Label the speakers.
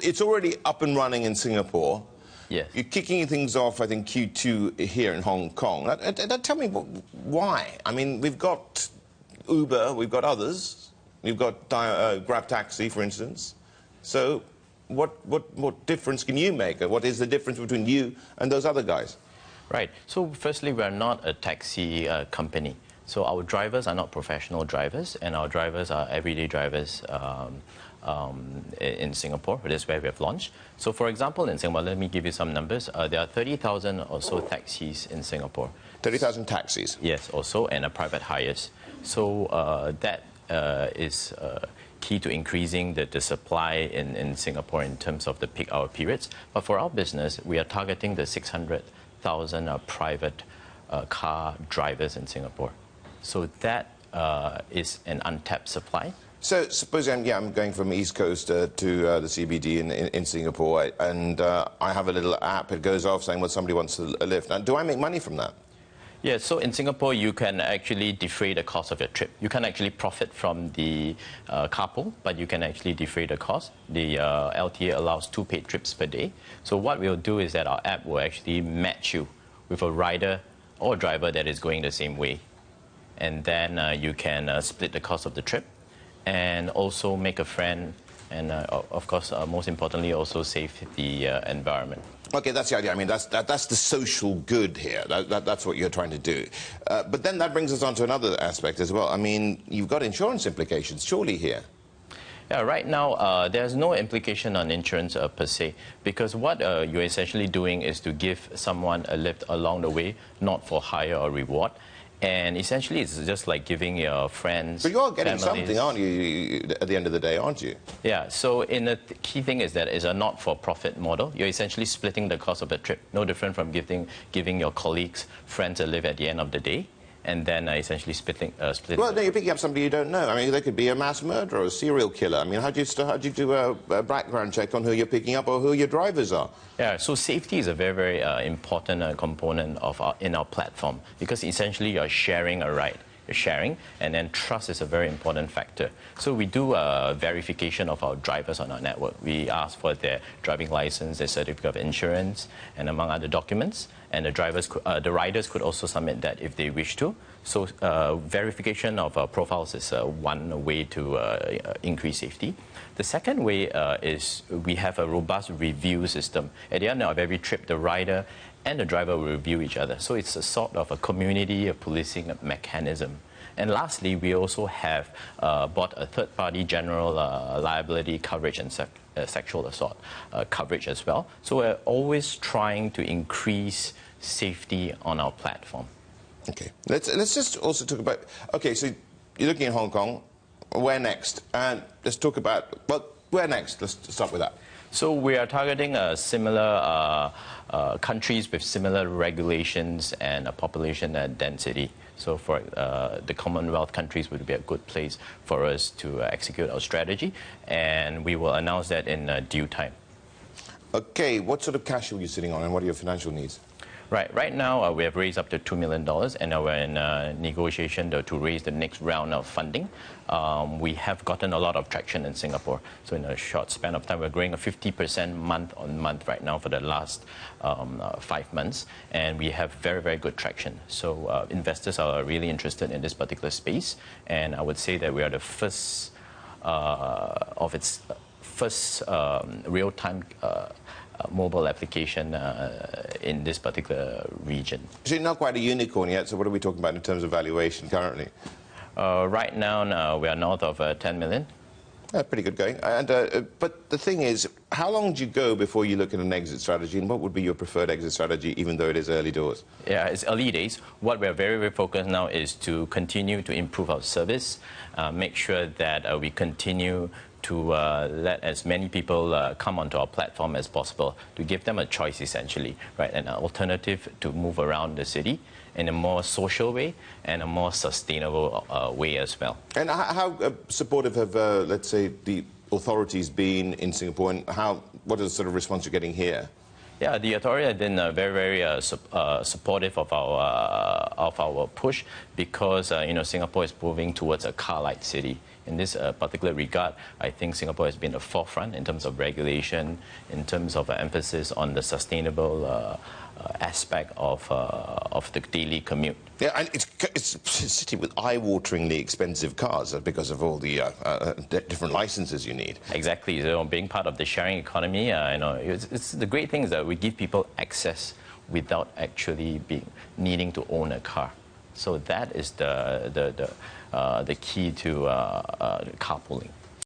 Speaker 1: It's already up and running in Singapore.
Speaker 2: Yes.
Speaker 1: You're kicking things off, I think, Q2 here in Hong Kong. Tell me why. I mean, we've got Uber, we've got others. We've got Grab Taxi, for instance. So what difference can you make? What is the difference between you and those other guys?
Speaker 2: Right. So firstly, we're not a taxi company. So our drivers are not professional drivers, and our drivers are everyday drivers in Singapore. That is where we have launched. So for example, in Singapore, let me give you some numbers. There are 30,000 or so taxis in Singapore.
Speaker 1: 30,000 taxis?
Speaker 2: Yes, also, and private hires. So that is key to increasing the supply in Singapore in terms of the peak hour periods. But for our business, we are targeting the 600,000 private car drivers in Singapore. So that is an untapped supply.
Speaker 1: So suppose I'm going from East Coast to the CBD in Singapore, and I have a little app. It goes off saying, well, somebody wants a lift. Now, do I make money from that?
Speaker 2: Yeah, so in Singapore, you can actually defray the cost of your trip. You can actually profit from the carpool, but you can actually defray the cost. The LTA allows 2 paid trips per day. So what we'll do is that our app will actually match you with a rider or driver that is going the same way. And then you can split the cost of the trip and also make a friend and, of course, most importantly, also save the environment.
Speaker 1: OK, that's the idea. I mean, that's the social good here. That's what you're trying to do. But then that brings us on to another aspect as well. I mean, you've got insurance implications, surely, here.
Speaker 2: Yeah, right now, there's no implication on insurance per se, because what you're essentially doing is to give someone a lift along the way, not for hire or reward. And essentially, it's just like giving your friends,
Speaker 1: but you are getting
Speaker 2: families,
Speaker 1: something, aren't you, at the end of the day, aren't you?
Speaker 2: Yeah, so the key thing is that it's a not-for-profit model. You're essentially splitting the cost of the trip, no different from giving your colleagues, friends a lift at the end of the day, and then essentially splitting.
Speaker 1: Well, no, you're picking up somebody you don't know. I mean, they could be a mass murderer or a serial killer. I mean, how do you do a background check on who you're picking up or who your drivers are?
Speaker 2: Yeah, so safety is a very, very important component in our platform, because essentially you're sharing a ride. You're sharing, and then trust is a very important factor. So we do verification of our drivers on our network. We ask for their driving license, their certificate of insurance, and among other documents. And the riders could also submit that if they wish to. So verification of profiles is one way to increase safety. The second way is we have a robust review system. At the end of every trip, the rider and the driver will review each other. So it's a sort of a community of policing mechanism. And lastly, we also have bought a third-party general liability coverage and sexual assault coverage as well. So we're always trying to increase safety on our platform.
Speaker 1: OK. Let's just also talk about... OK, so you're looking at Hong Kong. Where next? And let's talk about... Well, where next? Let's start with that.
Speaker 2: So we are targeting similar countries with similar regulations and population density. So for the Commonwealth countries would be a good place for us to execute our strategy, and we will announce that in due time.
Speaker 1: OK, what sort of cash are you sitting on, and what are your financial needs?
Speaker 2: Right now, we have raised up to $2 million, and we're in negotiation to raise the next round of funding. We have gotten a lot of traction in Singapore. So in a short span of time, we're growing 50% month on month right now for the last 5 months. And we have very, very good traction. So investors are really interested in this particular space. And I would say that we are the first of its first real-time mobile application in this particular region.
Speaker 1: So you're not quite a unicorn yet, so what are we talking about in terms of valuation currently?
Speaker 2: Right now, we are north of 10 million.
Speaker 1: Pretty good going. And, but the thing is, how long do you go before you look at an exit strategy, and what would be your preferred exit strategy, even though it is early doors?
Speaker 2: Yeah, it's early days. What we're very, very focused now is to continue to improve our service, make sure that we continue to let as many people come onto our platform as possible, to give them a choice, essentially, right, an alternative to move around the city in a more social way and a more sustainable way as well. And
Speaker 1: how supportive have, let's say, the authorities been in Singapore, and what is the sort of response you're getting here?
Speaker 2: Yeah, the authority has been very, very supportive of our push, because Singapore is moving towards a car-light city. in this particular regard, I think Singapore has been at the forefront in terms of regulation, in terms of emphasis on the sustainable aspect of the daily commute.
Speaker 1: Yeah, and it's a city with eye-wateringly expensive cars because of all the different licenses you need.
Speaker 2: Exactly. So being part of the sharing economy, it's the great thing is that we give people access without actually needing to own a car. So that is the key to carpooling.